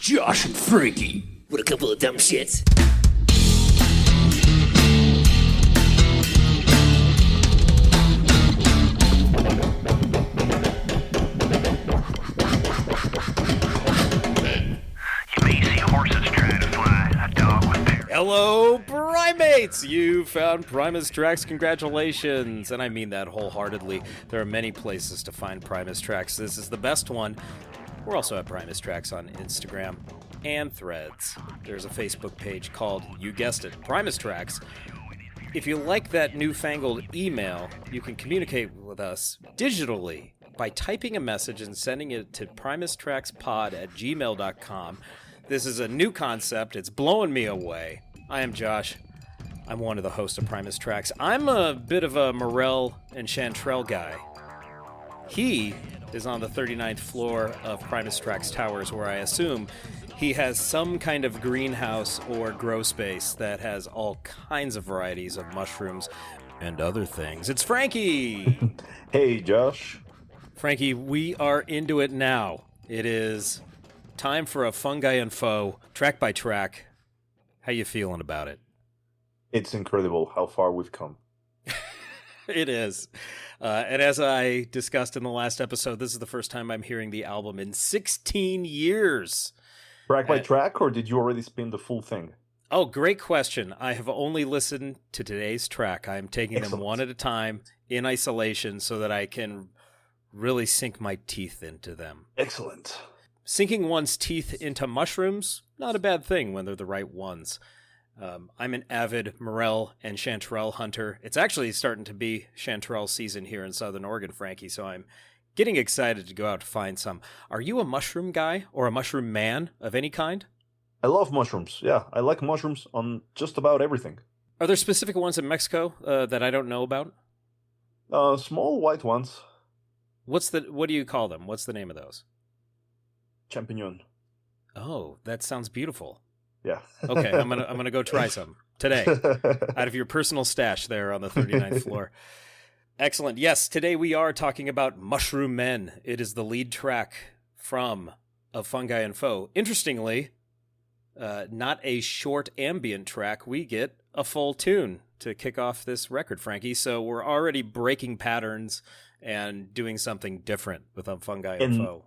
Josh and Frankie with a couple of dumb shits. You may see horses trying to fly, a dog with parrots. Hello, primates! You found Primus Tracks. Congratulations. And I mean that wholeheartedly. There are many places to find Primus Tracks. This is the best one. We're also at Primus Tracks on Instagram and Threads. There's a Facebook page called, you guessed it, Primus Tracks. If you like that newfangled email, you can communicate with us digitally by typing a message and sending it to primustrackspod@gmail.com. This is a new concept. It's blowing me away. I am Josh. I'm one of the hosts of Primus Tracks. I'm a bit of a Morel and Chantrell guy. He is on the 39th floor of Primus Tracks Towers, where I assume he has some kind of greenhouse or grow space that has all kinds of varieties of mushrooms and other things. It's Frankie! Hey, Josh. Frankie, we are into it now. It is time for a Fungi and Foe, track by track. How you feeling about it? It's incredible how far we've come. It is. And as I discussed in the last episode, this is the first time I'm hearing the album in 16 years. Track by track, or did you already spin the full thing? Oh, great question. I have only listened to today's track. I'm taking Excellent. them one at a time in isolation so that I can really sink my teeth into them. Excellent. Sinking one's teeth into mushrooms, not a bad thing when they're the right ones. I'm an avid Morel and Chanterelle hunter. It's actually starting to be Chanterelle season here in Southern Oregon, Frankie, so I'm getting excited to go out to find some. Are you a mushroom guy or a mushroom man of any kind? I love mushrooms. Yeah, I like mushrooms on just about everything. Are there specific ones in Mexico that I don't know about? Small white ones. What do you call them? What's the name of those? Champignon. Oh, that sounds beautiful. Yeah. Okay, I'm gonna go try some today out of your personal stash there on the 39th floor. Excellent. Yes, today we are talking about Mushroom Men. It is the lead track from of Fungi and Foe. Interestingly, not a short ambient track. We get a full tune to kick off this record, Frankie. So we're already breaking patterns and doing something different with Fungi and Foe.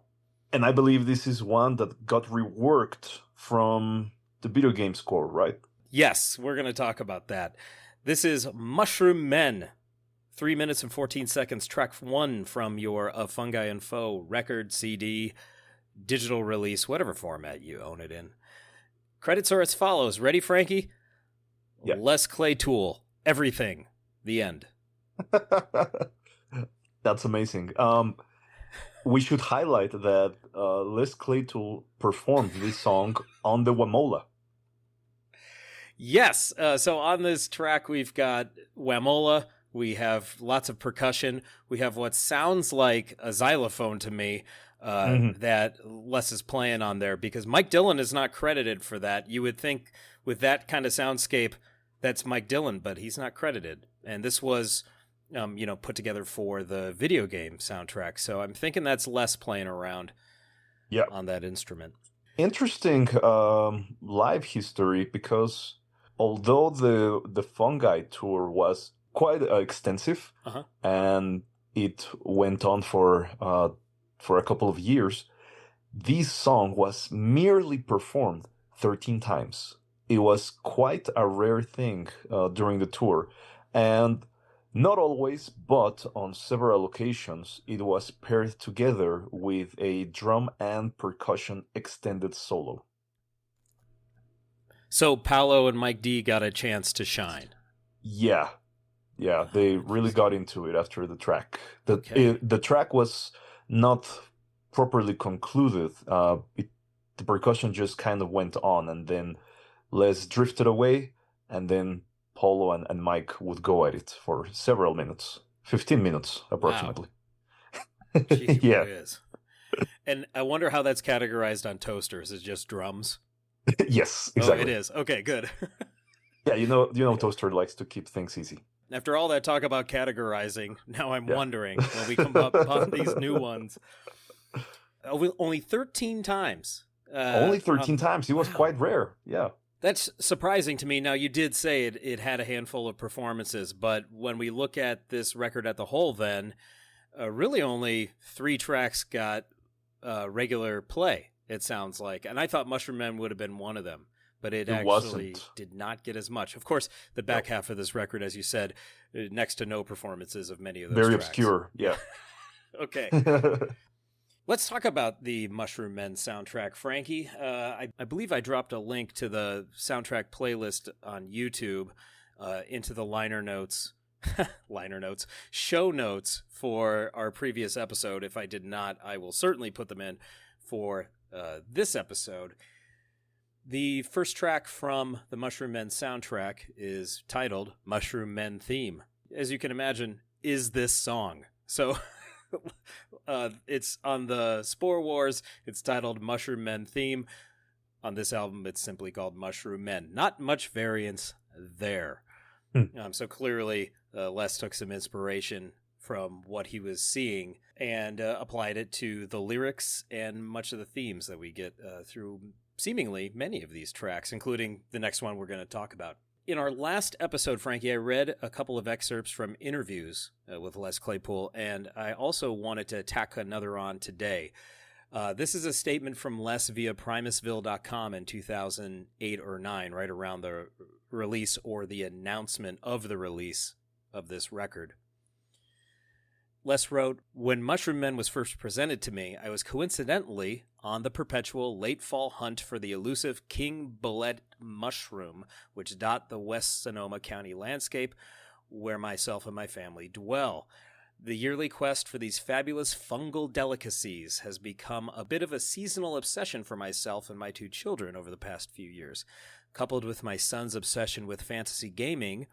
And I believe this is one that got reworked from the video game score, right? Yes, we're going to talk about that. This is Mushroom Men. 3 minutes and 14 seconds, track 1 from your Fungi and Foe record, CD, digital release, whatever format you own it in. Credits are as follows. Ready, Frankie? Yeah. Les Claypool. Everything. The end. That's amazing. We should highlight that Les Claypool performed this song on the Wamola. Yes. So on this track, we've got Wamola. We have lots of percussion. We have what sounds like a xylophone to me that Les is playing on there, because Mike Dillon is not credited for that. You would think with that kind of soundscape, that's Mike Dillon, but he's not credited. And this was, put together for the video game soundtrack. So I'm thinking that's Les playing around on that instrument. Interesting live history, because although the Fungi tour was quite extensive, and it went on for a couple of years, this song was merely performed 13 times. It was quite a rare thing during the tour, and not always, but on several occasions, it was paired together with a drum and percussion extended solo. So Paolo and Mike D got a chance to shine. Yeah, they really got into it after the track. The track was not properly concluded. The percussion just kind of went on, and then Les drifted away, and then Paulo and Mike would go at it for several minutes, 15 minutes approximately. Wow. Gee, Yeah. really is. And I wonder how that's categorized on Toasters. Is it just drums? Yes, exactly. Oh, it is. Okay, good. Yeah, you know, Toaster likes to keep things easy. After all that talk about categorizing, now I'm wondering when we come up on these new ones. Only 13 times Only 13 times. It was quite rare. Yeah. That's surprising to me. Now, you did say it had a handful of performances, but when we look at this record at the whole, then really only 3 tracks got regular play, it sounds like. And I thought Mushroom Men would have been one of them, but it actually wasn't. Did not get as much. Of course, the back half of this record, as you said, next to no performances of many of those Very tracks. obscure, yeah. Okay. Let's talk about the Mushroom Men soundtrack, Frankie. I believe I dropped a link to the soundtrack playlist on YouTube into the show notes for our previous episode. If I did not, I will certainly put them in for this episode. The first track from the Mushroom Men soundtrack is titled Mushroom Men Theme. As you can imagine, is this song. So it's on the Spore Wars. It's titled Mushroom Men Theme. On this album, it's simply called Mushroom Men. Not much variance there. So clearly, Les took some inspiration from what he was seeing and applied it to the lyrics and much of the themes that we get through seemingly many of these tracks, including the next one we're going to talk about. In our last episode, Frankie, I read a couple of excerpts from interviews with Les Claypool, and I also wanted to tack another on today. This is a statement from Les via primusville.com in 2008 or 9, right around the release or the announcement of the release of this record. Les wrote, "When Mushroom Men was first presented to me, I was coincidentally on the perpetual late fall hunt for the elusive king bullet mushroom, which dot the West Sonoma County landscape where myself and my family dwell. The yearly quest for these fabulous fungal delicacies has become a bit of a seasonal obsession for myself and my 2 children over the past few years. Coupled with my son's obsession with fantasy gaming,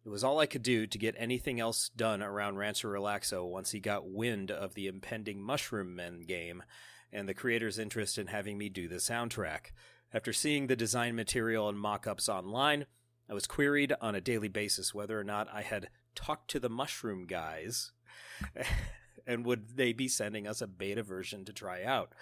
it was all I could do to get anything else done around Rancho Relaxo once he got wind of the impending Mushroom Men game and the creator's interest in having me do the soundtrack. After seeing the design material and mock-ups online, I was queried on a daily basis whether or not I had talked to the Mushroom guys and would they be sending us a beta version to try out.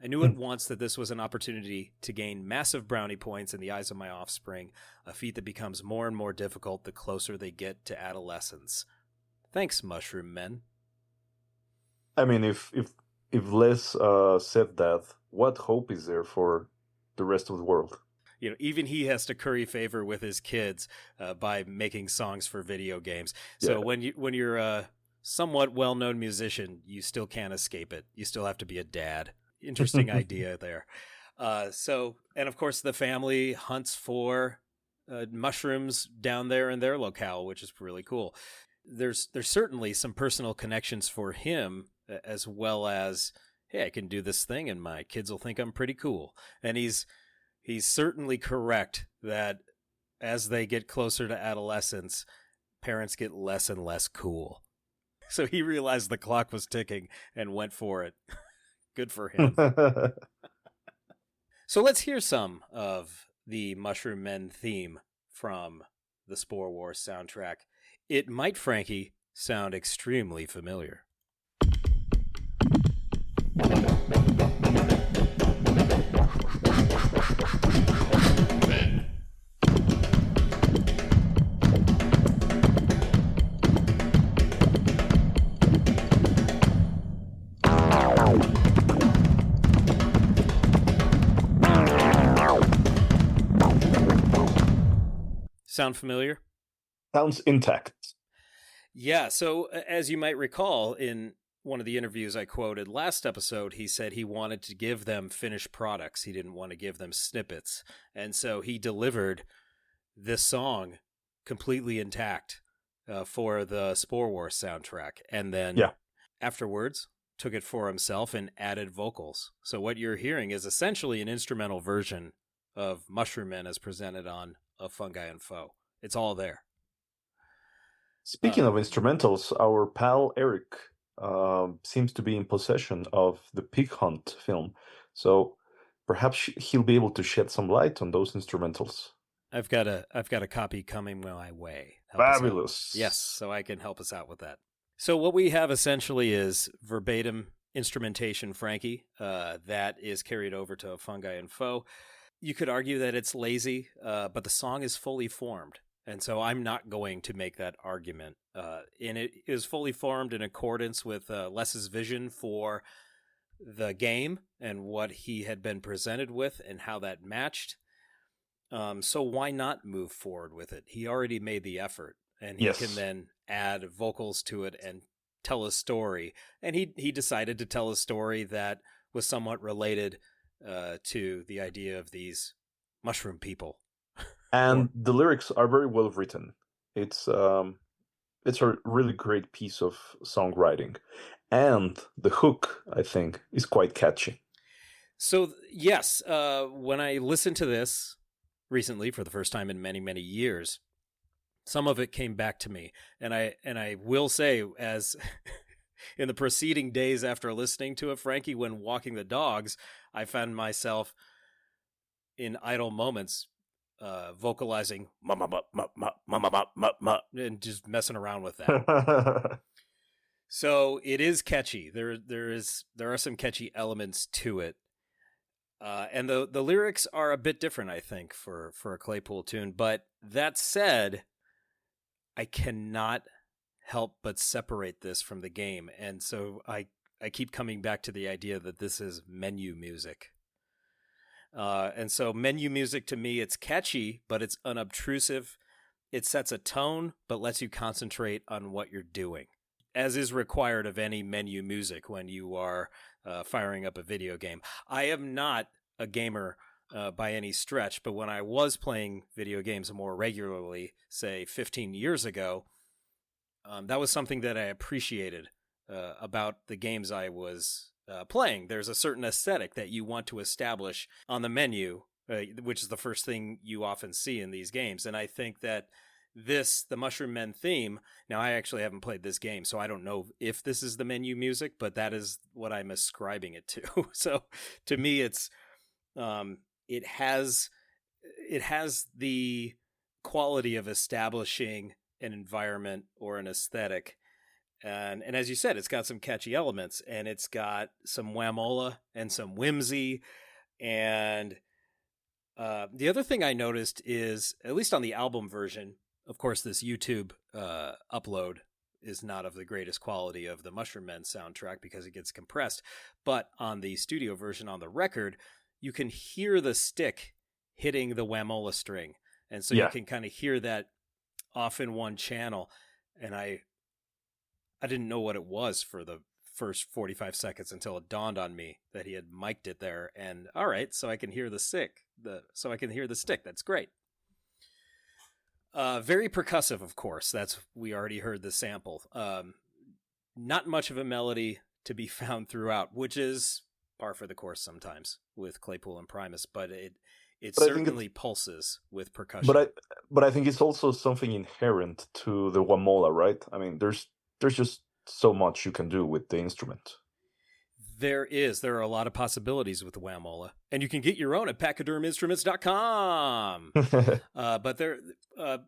I knew at once that this was an opportunity to gain massive brownie points in the eyes of my offspring, a feat that becomes more and more difficult the closer they get to adolescence. Thanks, Mushroom Men." I mean, if Les said that, what hope is there for the rest of the world? You know, even he has to curry favor with his kids by making songs for video games. So when you're a somewhat well-known musician, you still can't escape it. You still have to be a dad. Interesting idea there. And of course, the family hunts for mushrooms down there in their locale, which is really cool. There's certainly some personal connections for him, as well as, hey, I can do this thing and my kids will think I'm pretty cool. And he's certainly correct that as they get closer to adolescence, parents get less and less cool. So he realized the clock was ticking and went for it. Good for him. So let's hear some of the Mushroom Men theme from the Spore Wars soundtrack. It might, Frankie, sound extremely familiar. Sound familiar? Sounds intact. Yeah, so as you might recall, in one of the interviews I quoted last episode, he said he wanted to give them finished products. He didn't want to give them snippets. And so he delivered this song completely intact for the Spore Wars soundtrack. And then afterwards took it for himself and added vocals. So what you're hearing is essentially an instrumental version of Mushroom Men as presented on Fungi and Foe. It's all there. Speaking of instrumentals, our pal Eric seems to be in possession of the Pig Hunt film, so perhaps he'll be able to shed some light on those instrumentals. I've got a copy coming my way. Fabulous. Yes, so I can help us out with that. So what we have essentially is verbatim instrumentation, Frankie, that is carried over to Fungi and Foe. You could argue that it's lazy, but the song is fully formed. And so I'm not going to make that argument. And it is fully formed in accordance with Les's vision for the game and what he had been presented with and how that matched. So why not move forward with it? He already made the effort, and he can then add vocals to it and tell a story. And he decided to tell a story that was somewhat related to the idea of these mushroom people. And the lyrics are very well written. It's a really great piece of songwriting. And the hook, I think, is quite catchy. So, yes, when I listened to this recently for the first time in many, many years, some of it came back to me. And I will say, as in the preceding days after listening to it, Frankie, when walking the dogs, I found myself in idle moments vocalizing and just messing around with that. So it is catchy. There are some catchy elements to it. And the lyrics are a bit different, I think, for a Claypool tune. But that said, I cannot help but separate this from the game. And so I keep coming back to the idea that this is menu music. And so menu music, to me, it's catchy, but it's unobtrusive. It sets a tone, but lets you concentrate on what you're doing, as is required of any menu music when you are firing up a video game. I am not a gamer by any stretch, but when I was playing video games more regularly, say 15 years ago, that was something that I appreciated about the games I was playing. There's a certain aesthetic that you want to establish on the menu, which is the first thing you often see in these games. And I think that the Mushroom Men theme, now I actually haven't played this game, so I don't know if this is the menu music, but that is what I'm ascribing it to. So to me, it's it has the quality of establishing an environment or an aesthetic. And as you said, it's got some catchy elements, and it's got some whamola and some whimsy. And the other thing I noticed is, at least on the album version, of course, this YouTube upload is not of the greatest quality of the Mushroom Men soundtrack because it gets compressed. But on the studio version on the record, you can hear the stick hitting the whamola string. And so you can kind of hear that off in one channel. And I didn't know what it was for the first 45 seconds until it dawned on me that he had mic'd it there. And all right, so I can hear the stick. That's great. Very percussive, of course. We already heard the sample. Not much of a melody to be found throughout, which is par for the course sometimes with Claypool and Primus, but it certainly pulses with percussion. But I think it's also something inherent to the whamola, right? I mean, there's just so much you can do with the instrument. There are a lot of possibilities with the whamola, and you can get your own at pachyderminstruments.com. But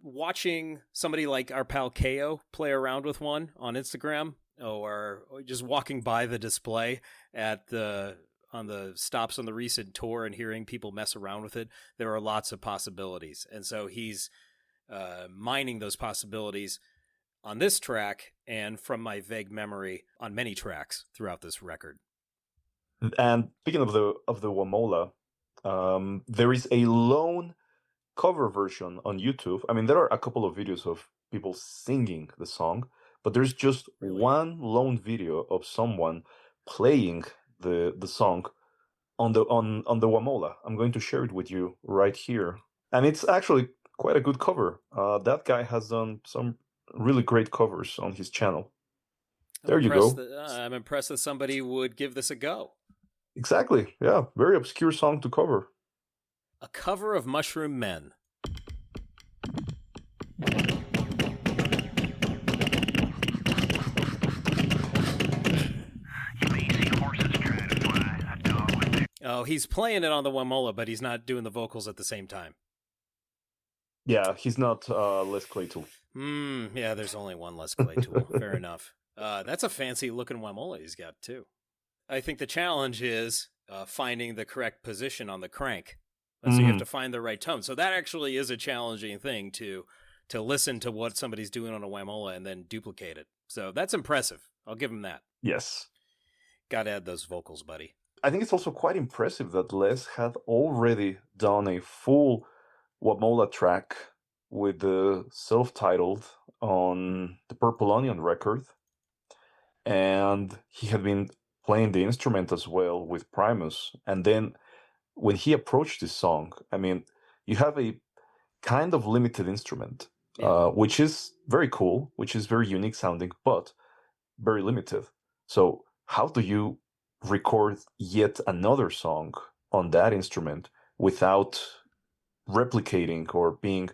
watching somebody like our pal Ko play around with one on Instagram, or just walking by the display on the stops on the recent tour and hearing people mess around with it, there are lots of possibilities. And so he's mining those possibilities on this track, and from my vague memory, on many tracks throughout this record. And speaking of the whamola, there is a lone cover version on YouTube. I mean, there are a couple of videos of people singing the song, but there's just one lone video of someone playing the song on the whamola. I'm going to share it with you right here, and it's actually quite a good cover. That guy has done some really great covers on his channel. There you go. I'm impressed that somebody would give this a go. Exactly. Yeah. Very obscure song to cover. A cover of Mushroom Men. You may see horses trying to fly, a dog with their... Oh, he's playing it on the whamola, but he's not doing the vocals at the same time. Yeah, he's not Les Claypool. Yeah, there's only one Les Claypool. Fair enough. That's a fancy looking whamola he's got too. I think the challenge is finding the correct position on the crank. So you have to find the right tone. So that actually is a challenging thing to listen to what somebody's doing on a whamola and then duplicate it. So that's impressive. I'll give him that. Yes. Got to add those vocals, buddy. I think it's also quite impressive that Les had already done a full whamola track with the self-titled on the Purple Onion record. And he had been playing the instrument as well with Primus. And then when he approached this song, I mean, you have a kind of limited instrument, which is very cool, which is very unique sounding, but very limited. So how do you record yet another song on that instrument without replicating or being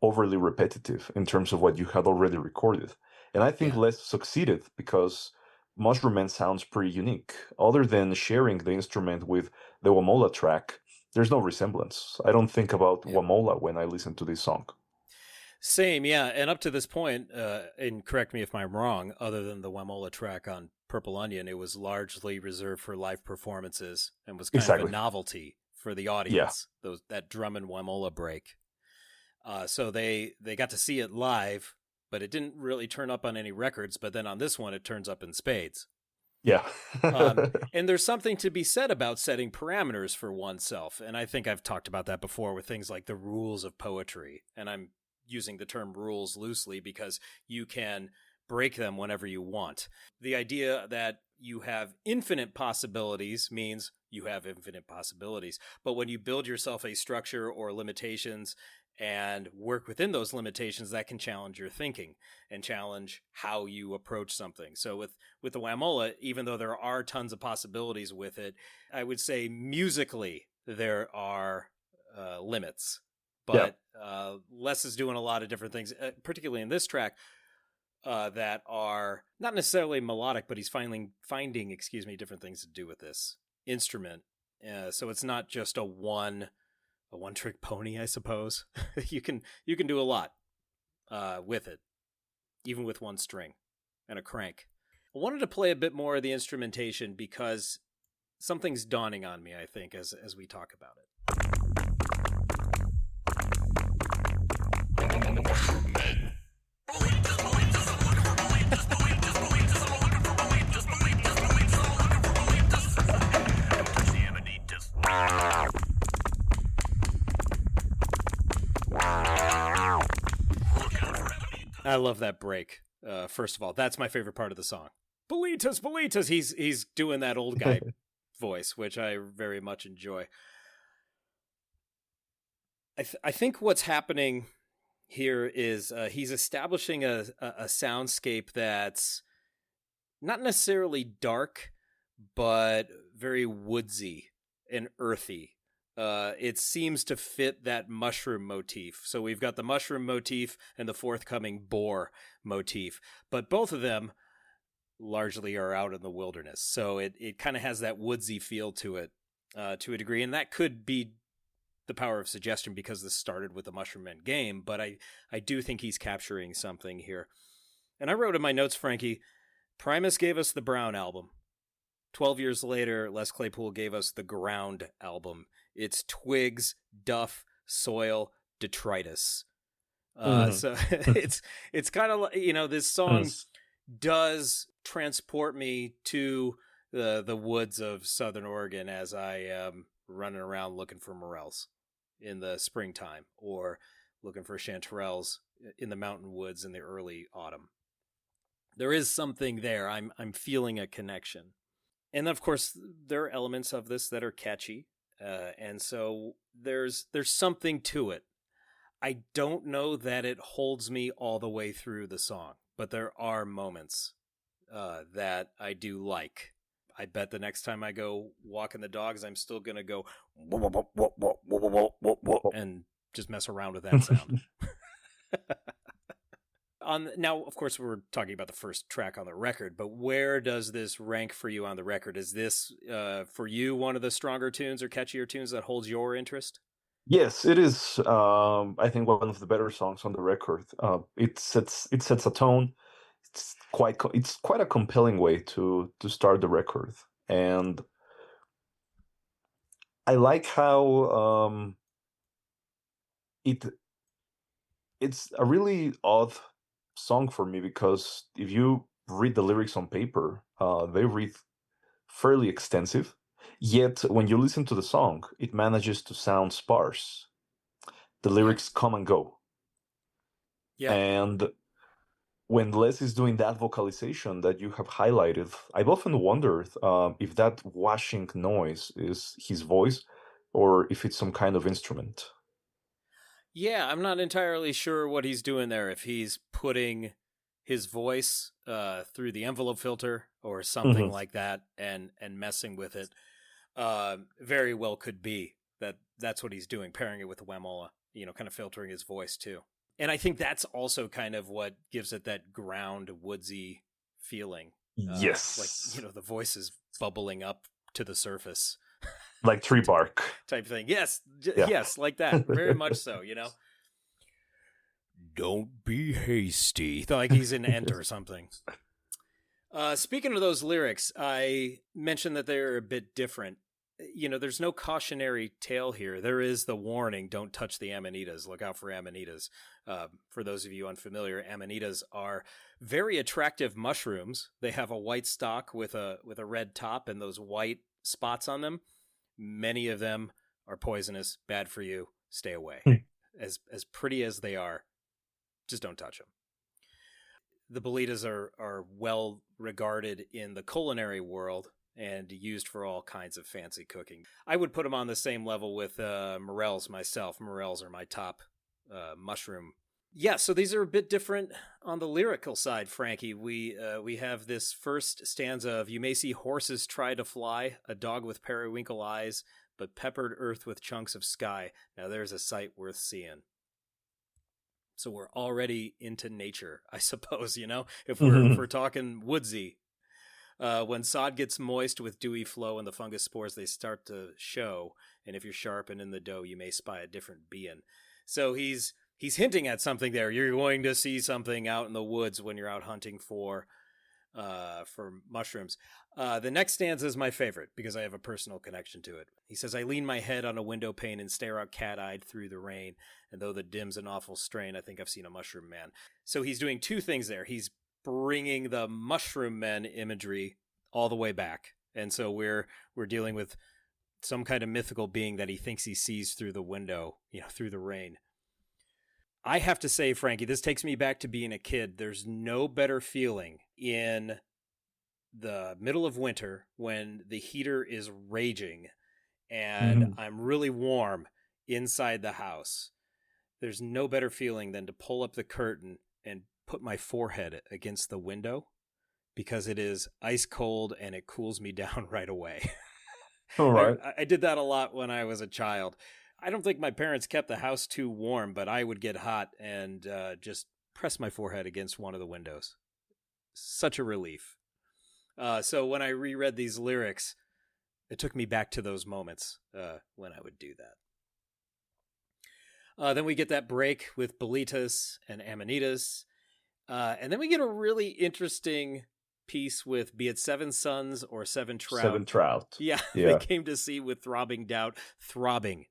overly repetitive in terms of what you had already recorded? And I think Les succeeded because Mushroom Man sounds pretty unique. Other than sharing the instrument with the whamola track, there's no resemblance. I don't think about whamola when I listen to this song. Same, yeah. And up to this point, and correct me if I'm wrong, other than the whamola track on Purple Onion, it was largely reserved for live performances and was kind of a novelty for the audience. That drum and whamola break. So they got to see it live, but it didn't really turn up on any records. But then on this one, it turns up in spades. Yeah. And there's something to be said about setting parameters for oneself. And I think I've talked about that before with things like the rules of poetry. And I'm using the term rules loosely because you can break them whenever you want. The idea that you have infinite possibilities means you have infinite possibilities. But when you build yourself a structure or limitations and work within those limitations, that can challenge your thinking and challenge how you approach something. So with the whamola, even though there are tons of possibilities with it, I would say musically there are limits. But Les is doing a lot of different things, particularly in this track, that are not necessarily melodic, but he's finding different things to do with this instrument. So it's not just a one-trick pony, I suppose. you can do a lot with it, even with one string and a crank. I wanted to play a bit more of the instrumentation because something's dawning on me, I think, as we talk about it. I love that break. First of all, that's my favorite part of the song. Bolitas, Bolitas. He's doing that old guy voice, which I very much enjoy. I think what's happening here is he's establishing a soundscape that's not necessarily dark, but very woodsy and earthy. It seems to fit that mushroom motif. So we've got the mushroom motif and the forthcoming boar motif, but both of them largely are out in the wilderness. So it kind of has that woodsy feel to it to a degree, and that could be the power of suggestion because this started with the Mushroom Man game, but I do think he's capturing something here. And I wrote in my notes, Frankie, Primus gave us the Brown album. 12 years later, Les Claypool gave us the Ground album. It's twigs, duff, soil, detritus. So it's kind of like, this song does transport me to the woods of Southern Oregon as I am running around looking for morels in the springtime or looking for chanterelles in the mountain woods in the early autumn. There is something there. I'm feeling a connection. And of course, there are elements of this that are catchy. And so there's something to it. I don't know that it holds me all the way through the song, but there are moments that I do like. I bet the next time I go walking the dogs, I'm still going to go and just mess around with that sound. Now, of course, we're talking about the first track on the record, but where does this rank for you on the record? Is this, for you, one of the stronger tunes or catchier tunes that holds your interest? Yes, it is. I think one of the better songs on the record. It sets a tone. It's quite a compelling way to start the record, And I like how it's a really odd song for me, because if you read the lyrics on paper, they read fairly extensive. Yet when you listen to the song, it manages to sound sparse. The lyrics come and go. Yeah. And when Les is doing that vocalization that you have highlighted, I've often wondered if that washing noise is his voice or if it's some kind of instrument. Yeah, I'm not entirely sure what he's doing there, if he's putting his voice through the envelope filter or something like that and messing with it. Very well could be that's what he's doing, pairing it with the Wemola, kind of filtering his voice too. And I think that's also kind of what gives it that ground woodsy feeling. Yes. Like, the voice is bubbling up to the surface. Like tree bark. Type thing. Yes. Yes, like that. Very much so, Don't be hasty. Like he's in Enter or something. Speaking of those lyrics, I mentioned that they're a bit different. There's no cautionary tale here. There is the warning, don't touch the amanitas. Look out for amanitas. For those of you unfamiliar, amanitas are very attractive mushrooms. They have a white stalk with a red top and those white spots on them. Many of them are poisonous, bad for you. Stay away. As pretty as they are, just don't touch them. The bolitas are well regarded in the culinary world and used for all kinds of fancy cooking. I would put them on the same level with morels myself. Morels are my top mushroom. Yeah, so these are a bit different on the lyrical side, Frankie. We have this first stanza of, you may see horses try to fly, a dog with periwinkle eyes, but peppered earth with chunks of sky. Now there's a sight worth seeing. So we're already into nature, I suppose, if we're talking woodsy. When sod gets moist with dewy flow and the fungus spores, they start to show. And if you're sharp and in the dough, you may spy a different being. So he's hinting at something there. You're going to see something out in the woods when you're out hunting for mushrooms. The next stanza is my favorite because I have a personal connection to it. He says, I lean my head on a window pane and stare out cat-eyed through the rain. And though the dim's an awful strain, I think I've seen a mushroom man. So he's doing two things there. He's bringing the mushroom men imagery all the way back. And so we're dealing with some kind of mythical being that he thinks he sees through the window, through the rain. I have to say, Frankie, this takes me back to being a kid. There's no better feeling in the middle of winter when the heater is raging and I'm really warm inside the house. There's no better feeling than to pull up the curtain and put my forehead against the window because it is ice cold and it cools me down right away. All right. I did that a lot when I was a child. I don't think my parents kept the house too warm, but I would get hot and just press my forehead against one of the windows. Such a relief. So when I reread these lyrics, it took me back to those moments when I would do that. Then we get that break with bolitas and amanitas. And then we get a really interesting piece with, be it Seven Sons or Seven Trout. Seven Trout. Yeah. They came to see with throbbing doubt, Frankie,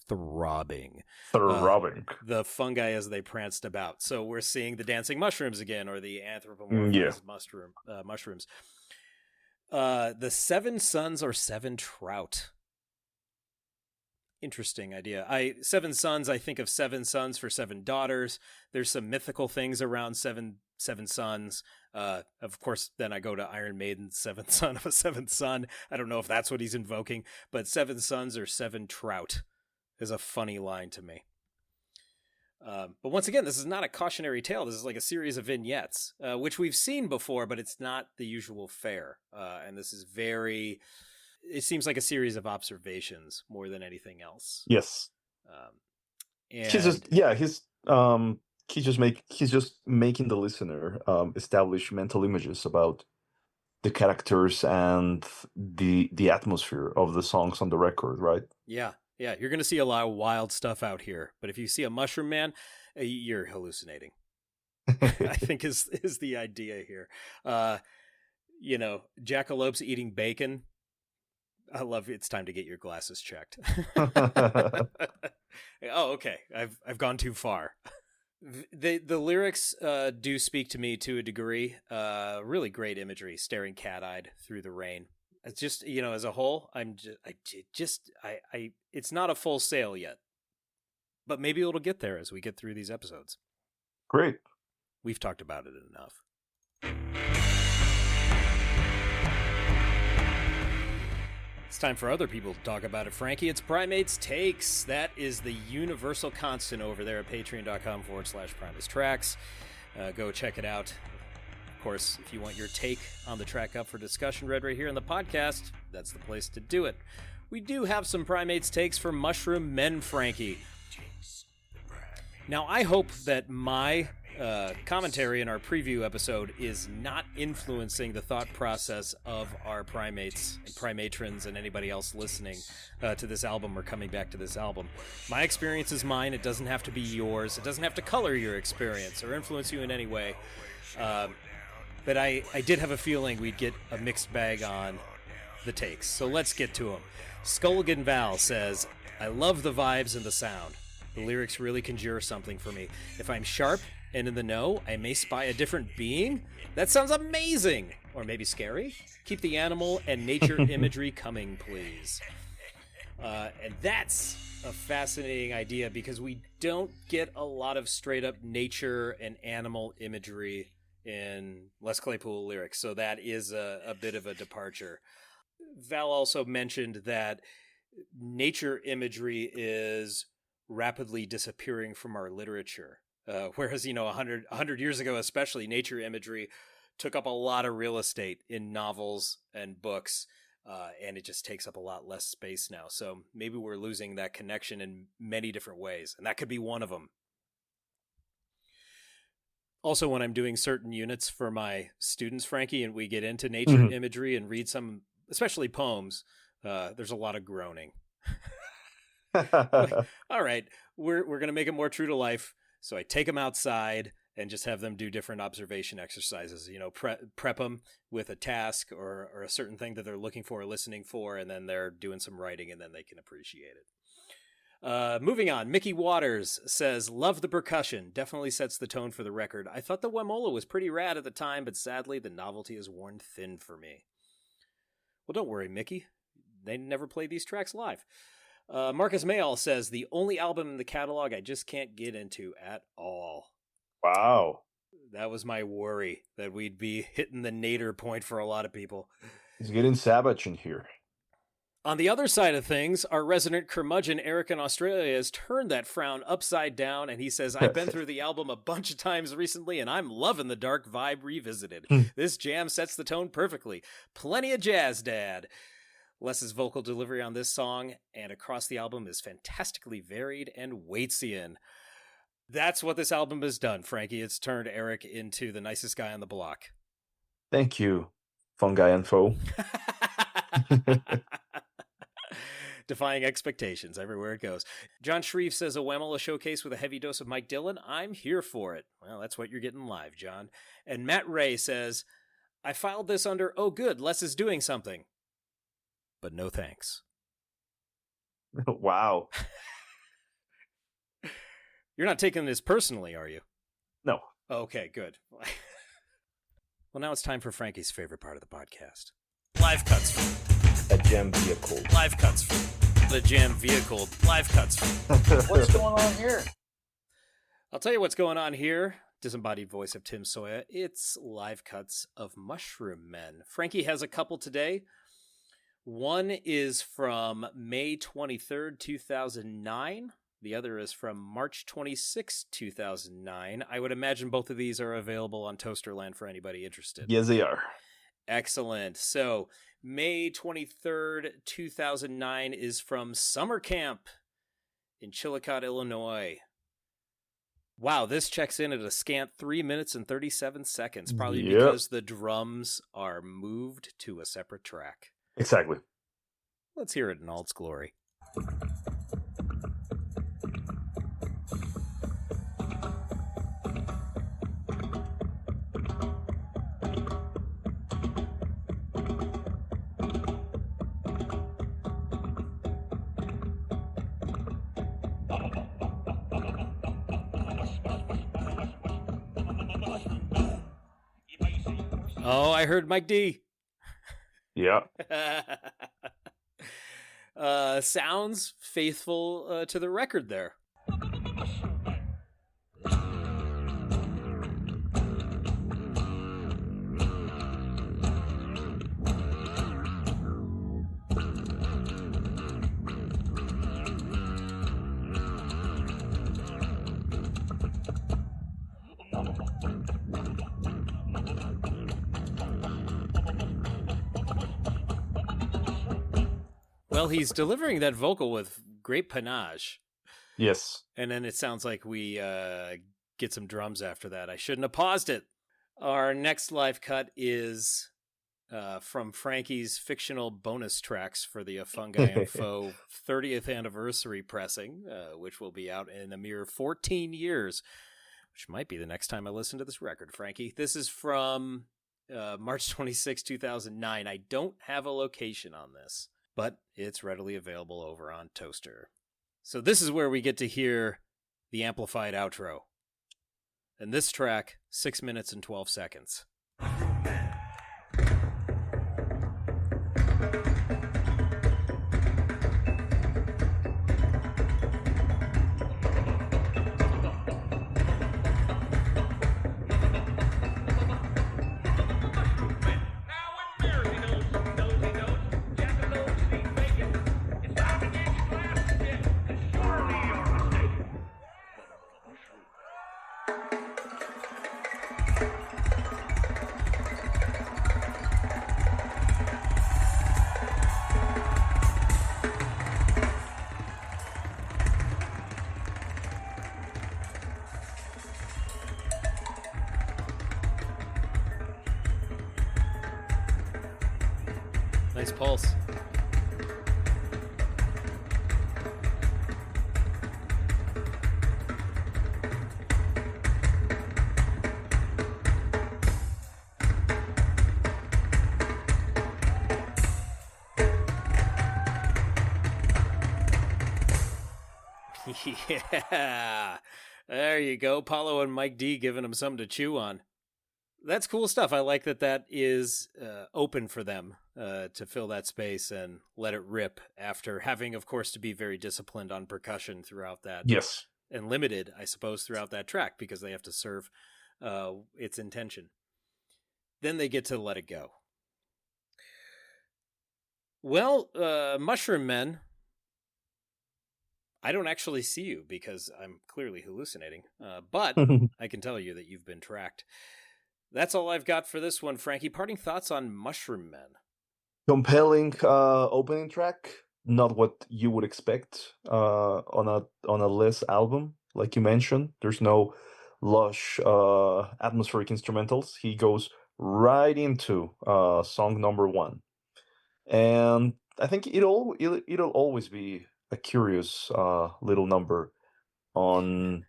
throbbing. The fungi as they pranced about. So we're seeing the dancing mushrooms again, or the anthropomorphized mushrooms. The Seven Sons or Seven Trout. Interesting idea. Seven Sons, I think of seven sons for seven daughters. There's some mythical things around seven sons. Of course, then I go to Iron Maiden's seventh son of a seventh son. I don't know if that's what he's invoking, but Seven Sons or Seven Trout is a funny line to me. But once again, this is not a cautionary tale. This is like a series of vignettes, which we've seen before, but it's not the usual fare. And this is it seems like a series of observations more than anything else. Yes. And he's just making the listener establish mental images about the characters and the atmosphere of the songs on the record, right? Yeah, you're going to see a lot of wild stuff out here, but if you see a mushroom man, you're hallucinating. I think is the idea here. jackalopes eating bacon. I love It's time to get your glasses checked. Oh, okay. I've gone too far. The lyrics do speak to me to a degree. Really great imagery, staring cat-eyed through the rain. It's just, as a whole, it's not a full sale yet, but maybe it'll get there as we get through these episodes. Great. We've talked about it enough. It's time for other people to talk about it, Frankie. It's Primates Takes. That is the universal constant over there at patreon.com/Primates Tracks. Go check it out. Of course, if you want your take on the track up for discussion read right here in the podcast, that's the place to do it. We do have some Primates Takes for Mushroom Men, Frankie. Now, I hope that my commentary in our preview episode is not influencing the thought process of our primates and primatrons and anybody else listening to this album or coming back to this album. My experience is mine. It doesn't have to be yours. It doesn't have to color your experience or influence you in any way. But I did have a feeling we'd get a mixed bag on the takes. So let's get to them. Skulligan Val says, I love the vibes and the sound. The lyrics really conjure something for me. If I'm sharp and in the know, I may spy a different being. That sounds amazing. Or maybe scary. Keep the animal and nature imagery coming, please. And that's a fascinating idea because we don't get a lot of straight up nature and animal imagery in Les Claypool lyrics. So that is a bit of a departure. Val also mentioned that nature imagery is rapidly disappearing from our literature. Whereas, 100 years ago, especially, nature imagery took up a lot of real estate in novels and books, and it just takes up a lot less space now. So maybe we're losing that connection in many different ways, and that could be one of them. Also, when I'm doing certain units for my students, Frankie, and we get into nature imagery and read some, especially poems, there's a lot of groaning. All right, we're going to make it more true to life. So I take them outside and just have them do different observation exercises, prep them with a task or a certain thing that they're looking for or listening for, and then they're doing some writing and then they can appreciate it. Moving on, Mickey Waters says, love the percussion. Definitely sets the tone for the record. I thought the Wemola was pretty rad at the time, but sadly the novelty has worn thin for me. Well, don't worry, Mickey. They never play these tracks live. Marcus Mayall says, the only album in the catalog I just can't get into at all. Wow. That was my worry, that we'd be hitting the nadir point for a lot of people. It's getting savage in here. On the other side of things, our resident curmudgeon Eric in Australia has turned that frown upside down, and he says, I've been through the album a bunch of times recently, and I'm loving the dark vibe revisited. This jam sets the tone perfectly. Plenty of jazz, Dad. Les's vocal delivery on this song and across the album is fantastically varied and Waitsian. That's what this album has done, Frankie. It's turned Eric into the nicest guy on the block. Thank you, Fungi and Foe. Defying expectations everywhere it goes. John Shreve says, a Wemola showcase with a heavy dose of Mike Dillon. I'm here for it. Well, that's what you're getting live, John. And Matt Ray says, I filed this under, oh good, Les is doing something. But no thanks. Wow. You're not taking this personally, are you? No. Okay, good. Well, now it's time for Frankie's favorite part of the podcast. Live cuts. A jam vehicle. Live cuts. The jam vehicle. Live cuts. What's going on here? I'll tell you what's going on here. Disembodied voice of Tim Sawyer. It's live cuts of Mushroom Men. Frankie has a couple today. One is from May 23rd, 2009. The other is from March 26th, 2009. I would imagine both of these are available on Toasterland for anybody interested. Yes, they are. Excellent. So, May 23rd, 2009 is from Summer Camp in Chillicothe, Illinois. Wow, this checks in at a scant 3 minutes and 37 seconds, probably because the drums are moved to a separate track. Exactly. Let's hear it in all its glory. Oh, I heard Mike D. Yeah. Sounds faithful to the record there. Well, he's delivering that vocal with great panache. Yes. And then it sounds like we get some drums after that. I shouldn't have paused it. Our next live cut is from Frankie's fictional bonus tracks for the Fungi and Foe 30th anniversary pressing, which will be out in a mere 14 years, which might be the next time I listen to this record, Frankie. This is from March 26, 2009. I don't have a location on this, but it's readily available over on Toaster. So this is where we get to hear the amplified outro. And this track, 6 minutes and 12 seconds. Nice pulse. Yeah, there you go. Paulo and Mike D giving them something to chew on. That's cool stuff. I like that is open for them to fill that space and let it rip after having, of course, to be very disciplined on percussion throughout that. Yes. And limited, I suppose, throughout that track because they have to serve its intention. Then they get to let it go. Well, Mushroom Men, I don't actually see you because I'm clearly hallucinating, but I can tell you that you've been tracked. That's all I've got for this one, Frankie. Parting thoughts on Mushroom Men? Compelling opening track. Not what you would expect on a Les album, like you mentioned. There's no lush atmospheric instrumentals. He goes right into song number 1, and I think it'll always be a curious little number on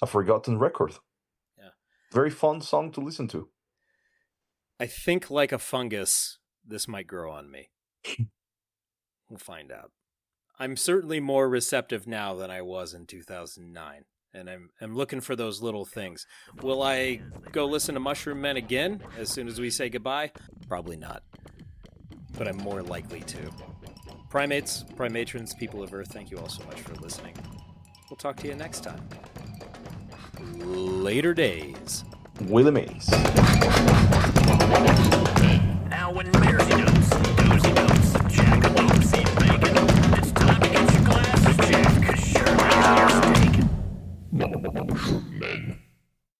a forgotten record. Yeah, very fun song to listen to. I think like a fungus, this might grow on me. We'll find out. I'm certainly more receptive now than I was in 2009, and I'm looking for those little things. Will I go listen to Mushroom Men again as soon as we say goodbye? Probably not, but I'm more likely to. Primates, Primatrons, people of Earth, thank you all so much for listening. We'll talk to you next time. Later days. Willie Mays. Now when there's